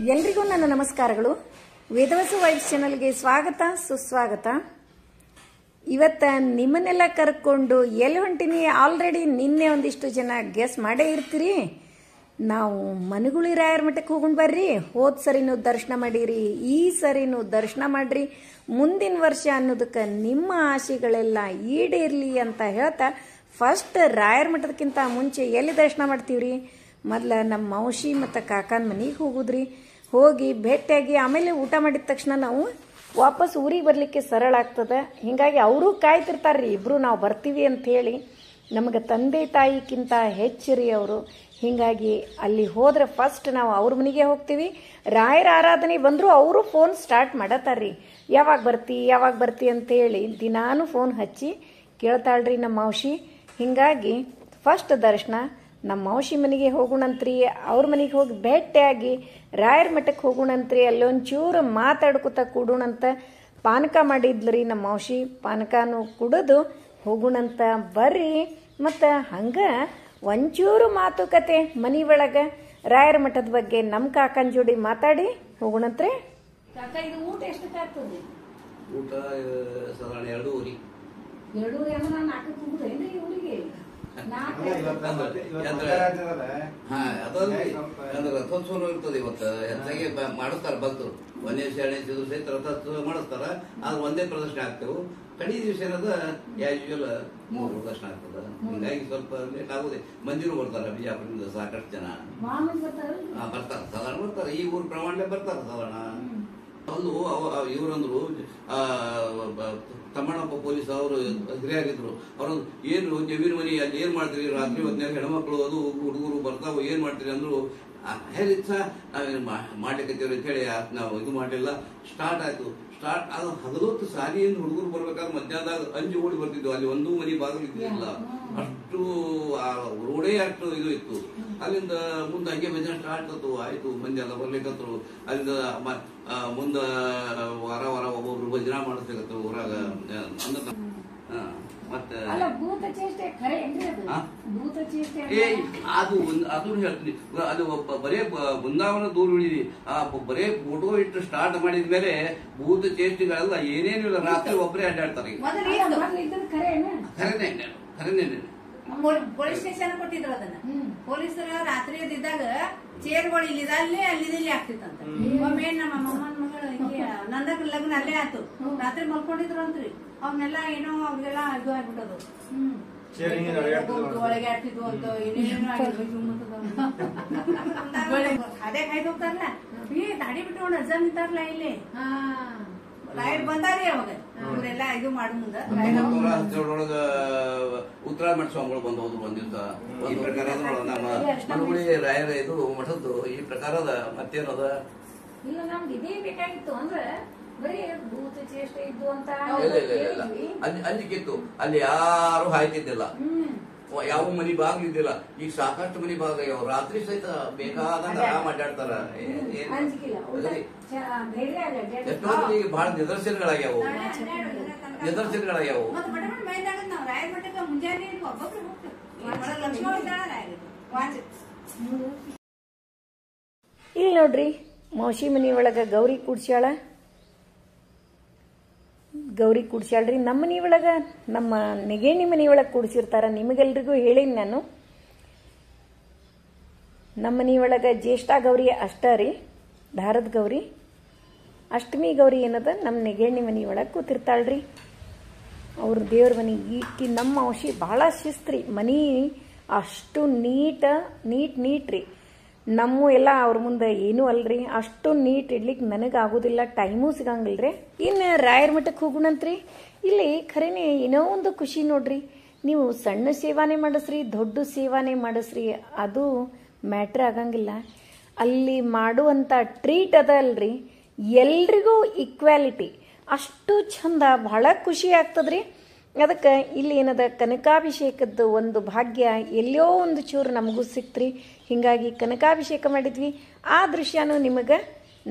ಎಲ್ರಿಗೂ ನನ್ನ ನಮಸ್ಕಾರಗಳು. ವೇದವಸು ವೈಬ್ಸ್ ಚಾನಲ್ಗೆ ಸ್ವಾಗತ ಸುಸ್ವಾಗತ. ಇವತ್ತ ನಿಮ್ಮನ್ನೆಲ್ಲ ಕರ್ಕೊಂಡು ಎಲ್ಲಿ ಹೊಂಟಿನಿ ಆಲ್ರೆಡಿ ನಿನ್ನೆ ಒಂದಿಷ್ಟು ಜನ ಗೆಸ್ ಮಾಡೇ ಇರ್ತೀರಿ. ನಾವು ಮನಗುಳಿ ರಾಯರ ಮಠಕ್ಕೆ ಹೋಗೋಣ ಬರ್ರಿ. ಹೋದ್ ಸರಿನೂ ದರ್ಶನ ಮಾಡಿರಿ, ಈ ಸರಿನೂ ದರ್ಶನ ಮಾಡ್ರಿ, ಮುಂದಿನ ವರ್ಷ ಅನ್ನೋದಕ್ಕೆ ನಿಮ್ಮ ಆಸೆಗಳೆಲ್ಲ ಈಡೇರ್ಲಿ ಅಂತ ಹೇಳ್ತಾ ಫಸ್ಟ್ ರಾಯರ ಮಠದಕ್ಕಿಂತ ಮುಂಚೆ ಎಲ್ಲಿ ದರ್ಶನ ಮಾಡ್ತೀವ್ರಿ? ಮೊದಲ ನಮ್ಮ ಮೌಶಿ ಮತ್ತು ಕಾಕನ ಮನೆಗೆ ಹೋಗುದ್ರಿ. ಹೋಗಿ ಭೇಟಿಯಾಗಿ ಆಮೇಲೆ ಊಟ ಮಾಡಿದ ತಕ್ಷಣ ನಾವು ವಾಪಸ್ ಊರಿಗೆ ಬರಲಿಕ್ಕೆ ಸರಳ ಆಗ್ತದೆ. ಹೀಗಾಗಿ ಅವರು ಕಾಯ್ತಿರ್ತಾರ್ರಿ, ಇಬ್ರು ನಾವು ಬರ್ತೀವಿ ಅಂತ ಹೇಳಿ. ನಮಗೆ ತಂದೆ ತಾಯಿಗಿಂತ ಹೆಚ್ಚಿರಿ ಅವರು. ಹೀಗಾಗಿ ಅಲ್ಲಿ ಹೋದ್ರೆ ಫಸ್ಟ್ ನಾವು ಅವ್ರ ಮನೆಗೆ ಹೋಗ್ತೀವಿ. ರಾಯರ ಆರಾಧನೆ ಬಂದರೂ ಅವರು ಫೋನ್ ಸ್ಟಾರ್ಟ್ ಮಾಡತ್ತಾರ್ರಿ, ಯಾವಾಗ ಬರ್ತಿ ಅಂತೇಳಿ ದಿನಾನು ಫೋನ್ ಹಚ್ಚಿ ಕೇಳ್ತಾಳ್ರಿ ನಮ್ಮ ಮೌಶಿ. ಹೀಗಾಗಿ ಫಸ್ಟ್ ದರ್ಶನ ನಮ್ಮ ಮೌಶಿ ಮನೆಗೆ ಹೋಗೋಣಂತ್ರಿ. ಅವ್ರ ಮನೆಗೆ ಹೋಗಿ ಭೇಟಿಯಾಗಿ ರಾಯರ ಮಠಕ್ಕೆ ಹೋಗೋಣಂತ್ರಿ. ಅಲ್ಲೊಂಚೂರು ಮಾತಾಡ್ಕೊತ ಕೂಡೋಣಂತ ಪಾನಕ ಮಾಡಿದ್ಲ್ರಿ ನಮ್ಮ ಮೌಶಿ. ಪಾನಕನೂ ಕುಡಿದು ಹೋಗೋಣಂತ ಬರ್ರಿ. ಮತ್ತು ಹಂಗೆ ಒಂಚೂರು ಮಾತುಕತೆ ಮನೆ ಒಳಗೆ ರಾಯರ ಮಠದ ಬಗ್ಗೆ ನಮ್ಮ ಕಾಕನ ಜೋಡಿ ಮಾತಾಡಿ ಹೋಗೋಣಂತ್ರಿ. ಕಾಕ, ಇದು ಊಟ ಎಷ್ಟಕ್ಕೆ ಆಗ್ತದೆ? ಊಟ ಸಾಧಾರಣ 2:30. 2:30 ಅಂದ್ರೆ ನಾನು 4ಕ್ಕೆ ಹೋಗುದೇನ್ರಿ ಊರಿಗೆ? ರಥೋತ್ಸವ ಇರ್ತದೆ ಇವತ್ತು. ಹೆಚ್ಚಾಗಿ ಮಾಡಿಸ್ತಾರ ಭಕ್ತರು. 1ನೇ 2ನೇ ದಿವಸ ಸಹಿತ ರಥೋತ್ಸವ ಮಾಡಿಸ್ತಾರ. ಆದ್ರೆ ಒಂದೇ ಪ್ರದರ್ಶನ ಆಗ್ತೇವೆ. ಕಡಿ ದಿವಸ ಏನದ ಯೂಶುವಲ್ 3 ಪ್ರದರ್ಶನ ಆಗ್ತದ. ಹಿಂಗಾಗಿ ಸ್ವಲ್ಪ ಲೇಟ್ ಆಗುದೇ. ಮಂದಿರು ಬರ್ತಾರ ಬಿಜಾಪುರದಿಂದ ಸಾಕಷ್ಟು ಜನ ಬರ್ತಾರ. ಸಾಧಾರಣ ಬರ್ತಾರ, ಈ ಊರ್ ಪ್ರಮಾಣಲೆ ಬರ್ತಾರ ಸಾಧಾರಣ. ಒಂದು ಇವರಂದ್ರು ತಮ್ಮಣ್ಣಪ್ಪ ಪೊಲೀಸ್ ಅವರು ಹಿರಿಯರಿದ್ರು. ಅವ್ರೊಂದು ಏನು ಜಮೀನು ಮನಿ ಅಲ್ಲಿ ಏನ್ ಮಾಡ್ತೀರಿ ರಾತ್ರಿ ಹೊತ್ತಿನಾಗ ಹೆಣ್ಮಕ್ಳು ಅದು ಹುಡುಗರು ಬರ್ತಾವ ಏನ್ ಮಾಡ್ತೀರಿ ಅಂದ್ರು. ಹೇಳಿದ ನಾವೇನು ಮಾಡ್ಲಿಕ್ಕತ್ತೀವ್ರಿ ಅಂತ ಹೇಳಿ ನಾವು ಇದು ಮಾಡ್ಲಿಲ್ಲ. ಸ್ಟಾರ್ಟ್ ಆಯ್ತು. ಸ್ಟಾರ್ಟ್ ಅದು 10 ಸಾಲಿಯಿಂದ ಹುಡುಗರು ಬರ್ಬೇಕಾದ್ರೆ ಮಧ್ಯಾಹ್ನದಾಗ ಅಂಜು ಓಡಿ ಬರ್ತಿದ್ವು. ಅಲ್ಲಿ ಒಂದು ಮನಿ ಬಾಗಿಲು ಇದ್ದಿಲ್ಲ. ಅಷ್ಟು ರೋಡೇ ಅಷ್ಟು ಇದು ಇತ್ತು. ಅಲ್ಲಿಂದ ಮುಂದೆ ಹಂಗೆ ಮಧ್ಯಾಹ್ನ ಸ್ಟಾರ್ಟ್ ಆಯ್ತು. ಮಂದಿ ಎಲ್ಲ ಬರ್ಲಿಕ್ಕತ್ರು. ಅಲ್ಲಿಂದ ಮುಂದ ವಾರ ಒಬ್ಬೊಬ್ರು ಭಜನಾ ಮಾಡಿಸ್ಲಿಕ್ಕತ್ರು ಊರಾಗ. ಮತ್ತೆ ಅದು ಹೇಳ್ತೀನಿ. ಅದು ಬರೇ ಬೃಂದಾವನ ದೂರ ಉಳಿದಿ. ಬರೇ ಫೋಟೋ ಇಟ್ಟು ಸ್ಟಾರ್ಟ್ ಮಾಡಿದ್ಮೇಲೆ ಭೂತ ಚೇಷ್ಟೆಗಳೆಲ್ಲ ಏನೇನಿಲ್ಲ. ರಾತ್ರಿ ಒಬ್ಬರೇ ಅಡ್ಡಾಡ್ತಾರೆ. ಖರೇನೆ ಪೊಲೀಸ್ ಸ್ಟೇಷನ್ ಕೊಟ್ಟಿದ್ರು ಅದನ್ನ. ಪೊಲೀಸರು ರಾತ್ರಿ ಇದ್ದಾಗ ಚೇರ್ಗಳು ಇಲ್ಲಿದ ಅಲ್ಲೇ ಅಲ್ಲಿದಲ್ಲಿ ಆಗ್ತಿತ್ತಂತ. ಒಮ್ಮೆ ನಮ್ಮ ಅಮ್ಮನ ಮಗಳು ಹಿಂಗೆ ನಂದಕ್ ಲಗ್ನ ಅಲ್ಲೇ ಆಯ್ತು. ರಾತ್ರಿ ಮಲ್ಕೊಂಡಿದ್ರು ಅಂತ್ರಿ. ಅವನ್ನೆಲ್ಲ ಏನೋ ಅವ್ರಿಗೆಲ್ಲ ಇದು ಆಗ್ಬಿಟ್ಟದು. ಒಳಗೆ ಆಡ್ತಿದ್ವು ಅಂತ ಏನೇನೋ ಅದೇ ಕಾಯ್ದು ಹೋಗ್ತಾರಲ್ಲ. ದಾಡಿ ಬಿಟ್ಟು ಅಜ್ಜ ನಿಂತಾರಲ್ಲ ಇಲ್ಲಿ. ರಾಯರ್ ಬಂದಾರಿ ಅವಾಗ ಇವರೆಲ್ಲ ಇದು ಮಾಡ ಮುಂದ. 1917 ಉತ್ತರಾಯಣ ಮಠ ಸ್ವಾಮಿಗಳು ಬಂದು ಹೋದ್ರು ಒಂದ್ ದಿವಸ. ಈ ಪ್ರಕಾರ ನಮ್ಮ ಮನಗುಳಿ ರಾಯರ ಇದು ಮಠದ್ದು ಈ ಪ್ರಕಾರದ ಮತ್ತೇನದ ಇಲ್ಲ. ನಮ್ಗೆ ಇದೇ ಬೇಕಾಗಿತ್ತು. ಅಂದ್ರೆ ಬರೀ ಭೂತ ಚೇಷ್ಟೆ ಇದ್ದು ಅಂತ ಅಂಜಿಕಿತ್ತು. ಅಲ್ಲಿ ಯಾರು ಹಾಯ್ತಿದ್ದಿಲ್ಲ, ಯಾವ ಮನಿ ಬಾಗ್ಲಿದ್ದಿಲ್ಲ. ಈಗ ಸಾಕಷ್ಟು ಮನಿ ಬಾಗ್ಲ ಯಾವ ರಾತ್ರಿ ಸಹಿತ ಬೇಕಾದಂಗ ಆರಾಮ್ ಅಡ್ಡಾಡ್ತಾರ. ಎಷ್ಟೋ ಈಗ ಬಹಳ ನಿದರ್ಶನಗಳಾಗ್ಯಾವು. ಇಲ್ಲಿ ನೋಡ್ರಿ, ಮೌಶಿ ಮನಿ ಒಳಗ ಗೌರಿ ಕೂಡ್ಸ್ಯಾಳ್ರಿ. ನಮ್ಮ ಮನಿ ಒಳಗ ನಮ್ಮ ನೆಗೇಣಿ ಮನಿ ಒಳಗೆ ಕೂಡ್ಸಿರ್ತಾರ. ನಿಮಗೆಲ್ರಿಗೂ ಹೇಳೀನಿ ನಾನು. ನಮ್ಮ ಮನಿ ಒಳಗ ಜ್ಯೇಷ್ಠ ಗೌರಿ ಅಷ್ಟ ರೀ, ದಾರದ ಗೌರಿ. ಅಷ್ಟಮಿ ಗೌರಿ ಏನದ ನಮ್ಮ ನೆಗೇಣಿ ಮನಿ ಒಳಗೆ ಕೂತಿರ್ತಾಳ್ರಿ. ಅವ್ರ ದೇವ್ರ ಮನಿ ಈಕಿ ನಮ್ಮ ಔಷಿ ಭಾಳ ಶಿಸ್ತ್ರಿ. ಮನಿ ಅಷ್ಟು ನೀಟ್ ರೀ. ನಮ್ಮ ಎಲ್ಲ ಅವ್ರ ಮುಂದೆ ಏನೂ ಅಲ್ರಿ. ಅಷ್ಟು ನೀಟ್ ಇಡ್ಲಿಕ್ಕೆ ನನಗೆ ಆಗೋದಿಲ್ಲ, ಟೈಮೂ ಸಿಗಂಗಿಲ್ರಿ. ಇನ್ನು ರಾಯರ ಮಠಕ್ಕೆ ಹೋಗೋಣಂತ್ರಿ. ಇಲ್ಲಿ ಖರೇನೆ ಏನೋ ಒಂದು ಖುಷಿ ನೋಡ್ರಿ. ನೀವು ಸಣ್ಣ ಸೇವಾನೆ ಮಾಡಿಸ್ರಿ, ದೊಡ್ಡ ಸೇವಾನೆ ಮಾಡಿಸ್ರಿ, ಅದು ಮ್ಯಾಟ್ರ್ ಆಗಂಗಿಲ್ಲ. ಅಲ್ಲಿ ಮಾಡುವಂಥ ಟ್ರೀಟ್ ಅದ ಅಲ್ರಿ, ಎಲ್ರಿಗೂ ಈಕ್ವಾಲಿಟಿ. ಅಷ್ಟು ಚಂದ, ಬಹಳ ಖುಷಿ ಆಗ್ತದ್ರಿ. ಅದಕ್ಕೆ ಇಲ್ಲಿ ಏನದ ಕನಕಾಭಿಷೇಕದ್ದು ಒಂದು ಭಾಗ್ಯ ಎಲ್ಲೋ ಒಂದು ಚೂರು ನಮಗೂ ಸಿಕ್ತ್ರಿ. ಹೀಗಾಗಿ ಕನಕಾಭಿಷೇಕ ಮಾಡಿದ್ವಿ. ಆ ದೃಶ್ಯನೂ ನಿಮಗೆ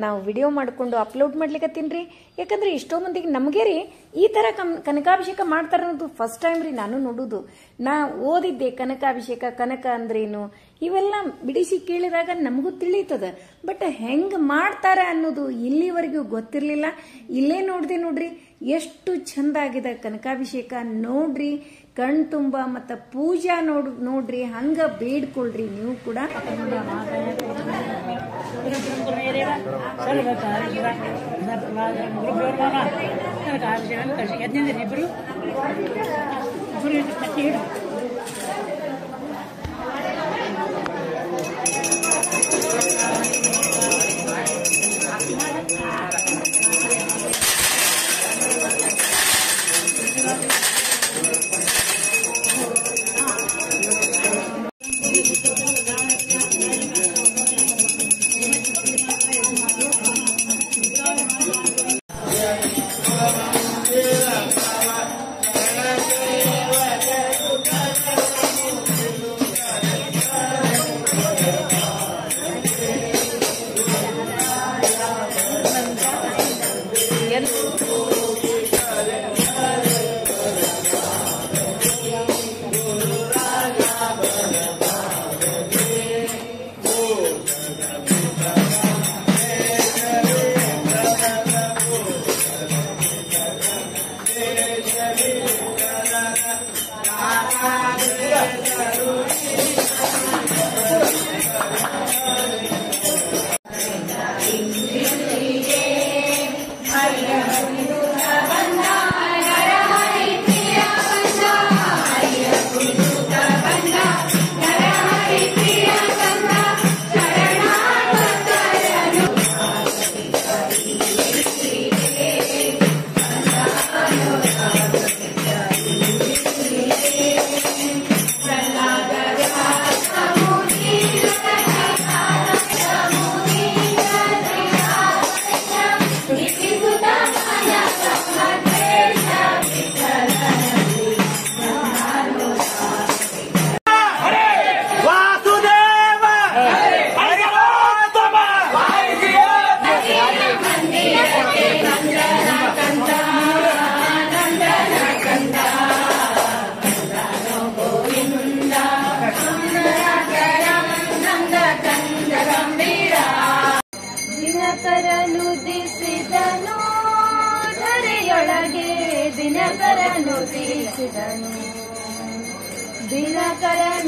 ನಾವು ವಿಡಿಯೋ ಮಾಡಿಕೊಂಡು ಅಪ್ಲೋಡ್ ಮಾಡ್ಲಿಕ್ಕತ್ತೀನಿ ರೀ. ಯಾಕಂದ್ರೆ ಎಷ್ಟೋ ಮಂದಿಗೆ ನಮಗೆ ರೀ ಈ ಥರ ಕನಕಾಭಿಷೇಕ ಮಾಡ್ತಾರೆ ಅನ್ನೋದು ಫಸ್ಟ್ ಟೈಮ್ ರೀ ನಾನು ನೋಡೋದು. ನಾ ಓದಿದ್ದೆ ಕನಕಾಭಿಷೇಕ, ಕನಕ ಅಂದ್ರೇನು, ಇವೆಲ್ಲ ಬಿಡಿಸಿ ಕೇಳಿದಾಗ ನಮಗೂ ತಿಳಿತದ. ಬಟ್ ಹೆಂಗ್ ಮಾಡ್ತಾರ ಅನ್ನೋದು ಇಲ್ಲಿವರೆಗೂ ಗೊತ್ತಿರಲಿಲ್ಲ. ಇಲ್ಲೇ ನೋಡ್ರಿ ಎಷ್ಟು ಚಂದ ಆಗಿದೆ ಕನಕಾಭಿಷೇಕ. ನೋಡ್ರಿ ಕಣ್ ತುಂಬ ಮತ್ತ ಪೂಜಾ ನೋಡ್ರಿ ಹಂಗ ಬೇಡ್ಕೊಳ್ರಿ ನೀವು ಕೂಡ.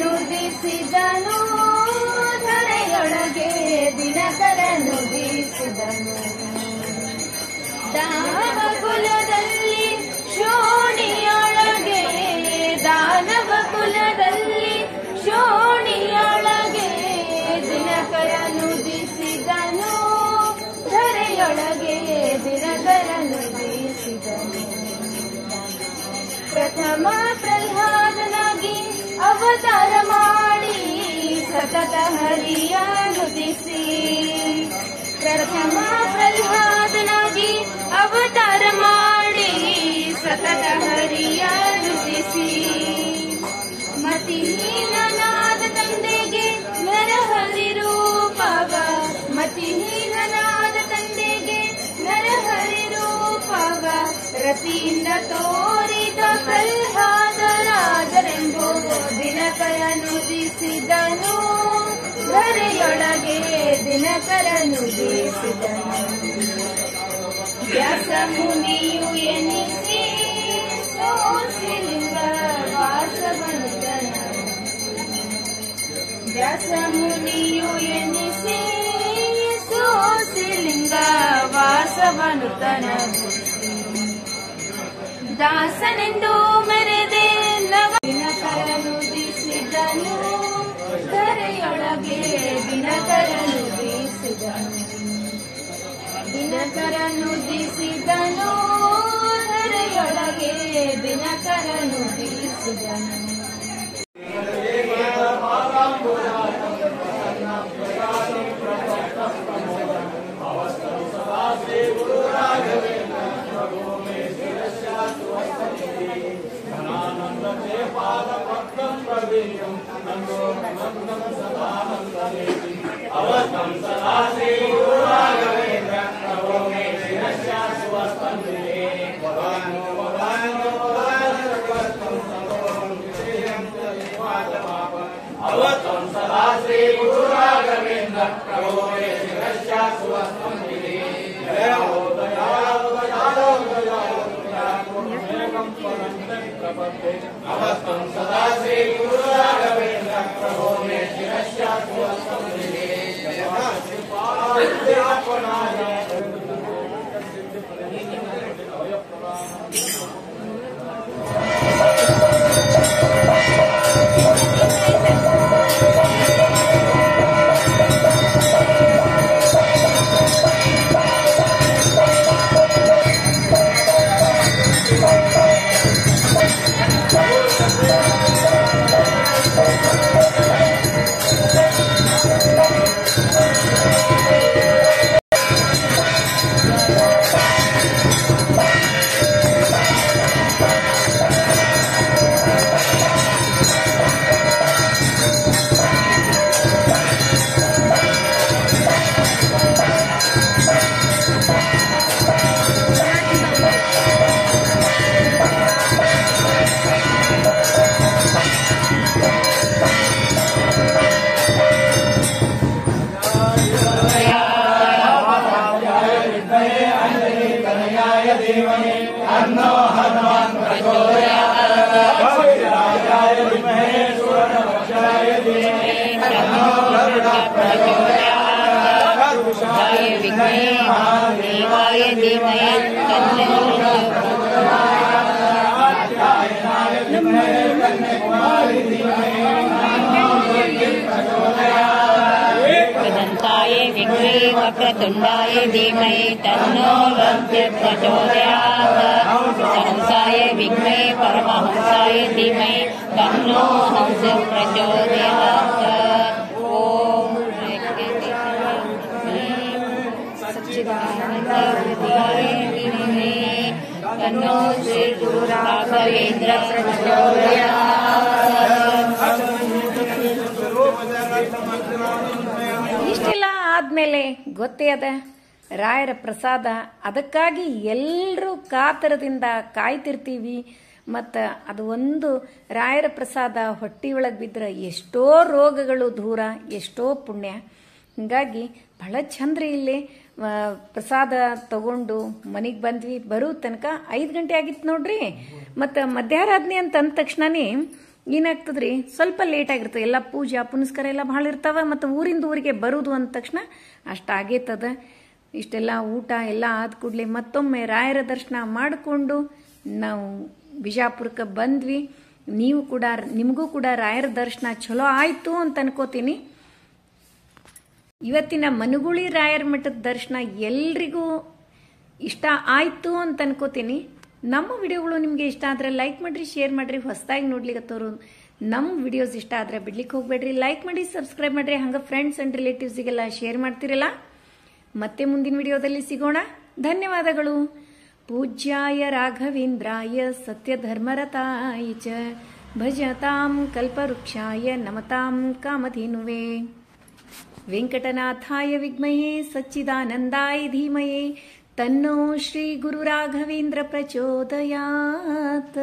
ದಿನಕರನುದಿಸಿದನು ಧರೆಯೊಳಗೆ ದಿನಕರನುದಿಸಿದನು. ದಾನವ ಕುಲದಲ್ಲಿ ಶೋಣಿಯೊಳಗೆ ದಾನವ ಕುಲದಲ್ಲಿ ಶೋಣಿಯೊಳಗೆ ದಿನಕರನುದಿಸಿದನು ಧರೆಯೊಳಗೆ ದಿನಕರನುದಿಸಿದನು. ಪ್ರಥಮ ಪ್ರಹ್ಲಾದನಾಗಿ ಅವತಾರ ಮಾಡಿ ಸತತ ಹರಿಯ ನುತಿಸಿ. ಪ್ರಥಮ ಪ್ರಹ್ಲಾದನಾಗಿ ಅವತಾರ ಮಾಡಿ ಸತತ ಹರಿಯ ನುತಿಸಿ. ಮತಿಹೀನನಾದ ತಂದೆಗೆ ನರಹರಿ ರೂಪವ ಮತಿಹೀನನಾದ ತಂದೆಗೆ ನರಹರಿ ರೂಪವ ರತಿಯಿಂದ ತೋರಿದ ಪ್ರಹ್ಲಾದರಾಜರೆಂಬೋ ದಿನಕರನುದಿಸಿದನು ಧರೆಯೊಳಗೆ ದಿನಕರನುದಿಸಿದನು. ವ್ಯಾಸ ಮುನಿಯು ಎನಿಸಿ ಸೋಸಿಲಿಂಗ ವಾಸವನುತನ. ವ್ಯಾಸ ಮುನಿಯು ಎನಿಸಿ ಸೋಸಿಲಿಂಗ ವಾಸವನುತನ. ದಾಸನೆಂದು ಮೆರೆದೆ ನವ ದಿನಕರನುದಿಸಿದನು ಧರೆಯೊಳಗೆ ದಿನಕರನುದಿಸಿದನು. ದಿನಕರನುದಿಸಿದನು ಧರೆಯೊಳಗೆ ದಿನಕರನುದಿಸಿದನು. वक्रतुण्डाय धीमहि तन्नो रुद्रः प्रचोदयात् हंसाय विद्महे परमहंसाय धीमहि तन्नो हंसः प्रचोदयात् ओम सच्चिदानंदविद्याय धीमहि तन्नो श्री गुरु राघवेंद्र प्रचोदयात्। ಇಷ್ಟೆಲ್ಲ ಆದ್ಮೇಲೆ ಗೊತ್ತೇ ಅದ ರಾಯರ ಪ್ರಸಾದ, ಅದಕ್ಕಾಗಿ ಎಲ್ಲರೂ ಕಾತರದಿಂದ ಕಾಯ್ತಿರ್ತೀವಿ. ಮತ್ತು ಅದು ಒಂದು ರಾಯರ ಪ್ರಸಾದ ಹೊಟ್ಟಿಯೊಳಗೆ ಬಿದ್ದರೆ ಎಷ್ಟೋ ರೋಗಗಳು ದೂರ, ಎಷ್ಟೋ ಪುಣ್ಯ. ಹೀಗಾಗಿ ಬಹಳ ಚಂದ್ರಿ ಇಲ್ಲಿ ಪ್ರಸಾದ ತಗೊಂಡು ಮನೆಗೆ ಬಂದ್ವಿ. ಬರೋ ತನಕ 5 ಗಂಟೆ ಆಗಿತ್ತು ನೋಡ್ರಿ. ಮತ್ತು ಮಧ್ಯಾರಾಧನೆ ಅಂತ ಅಂದ ತಕ್ಷಣನೇ ಏನಾಗ್ತದ್ರಿ, ಸ್ವಲ್ಪ ಲೇಟ್ ಆಗಿರ್ತದೆ. ಎಲ್ಲ ಪೂಜಾ ಪುನಸ್ಕಾರ ಎಲ್ಲ ಭಾಳ ಇರ್ತಾವ. ಮತ್ತು ಊರಿಂದ ಊರಿಗೆ ಬರೋದು ಅಂದ ತಕ್ಷಣ ಅಷ್ಟಾಗೈತದ. ಇಷ್ಟೆಲ್ಲ ಊಟ ಎಲ್ಲ ಆದ ಕೂಡಲೇ ಮತ್ತೊಮ್ಮೆ ರಾಯರ ದರ್ಶನ ಮಾಡಿಕೊಂಡು ನಾವು ಬಿಜಾಪುರಕ್ಕೆ ಬಂದ್ವಿ. ನಿಮಗೂ ಕೂಡ ರಾಯರ ದರ್ಶನ ಚಲೋ ಆಯಿತು ಅಂತ ಅನ್ಕೋತೀನಿ. ಇವತ್ತಿನ ಮನುಗುಳಿ ರಾಯರ ಮಠದ ದರ್ಶನ ಎಲ್ರಿಗೂ ಇಷ್ಟ ಆಯಿತು ಅಂತ ಅನ್ಕೋತೀನಿ. ನಮ್ಮ ವಿಡಿಯೋಗಳು ನಿಮಗೆ ಇಷ್ಟ ಆದರೆ ಲೈಕ್ ಮಾಡಿರಿ, ಶೇರ್ ಮಾಡಿರಿ. ಹೊಸದಾಗಿ ನೋಡ್ಲಿಕ್ಕತ್ತವರು ನಮ್ಮ ವಿಡಿಯೋಸ್ ಇಷ್ಟ ಆದರೆ ಬಿಡ್ಲಿಕ್ಕೆ ಹೋಗ್ಬೇಡ್ರಿ. ಲೈಕ್ ಮಾಡಿ, ಸಬ್ಸ್ಕ್ರೈಬ್ ಮಾಡಿರಿ. ಹಂಗೆ ಫ್ರೆಂಡ್ಸ್ ಆ್ಯಂಡ್ ರಿಲೇಟಿವ್ಸಿಗೆಲ್ಲ ಶೇರ್ ಮಾಡ್ತಿರಲ್ಲ. ಮತ್ತೆ ಮುಂದಿನ ವಿಡಿಯೋದಲ್ಲಿ ಸಿಗೋಣ. ಧನ್ಯವಾದಗಳು. ಪೂಜ್ಯಾಯ ರಾಘವೇಂದ್ರಾಯ ಸತ್ಯಧರ್ಮರತಾಯ ಚ ಭಜತಾಂ ಕಲ್ಪವೃಕ್ಷಾಯ ನಮತಾಂ ಕಾಮಧೇನುವೆ ವೆಂಕಟನಾಥಾಯ ವಿದ್ಮಹೇ ಸಚ್ಚಿದಾನಂದಾಯ ಧೀಮಹಿ ತನ್ನೋ ಶ್ರೀ ಗುರು ರಾಘವೇಂದ್ರ ಪ್ರಚೋದಯಾತ್.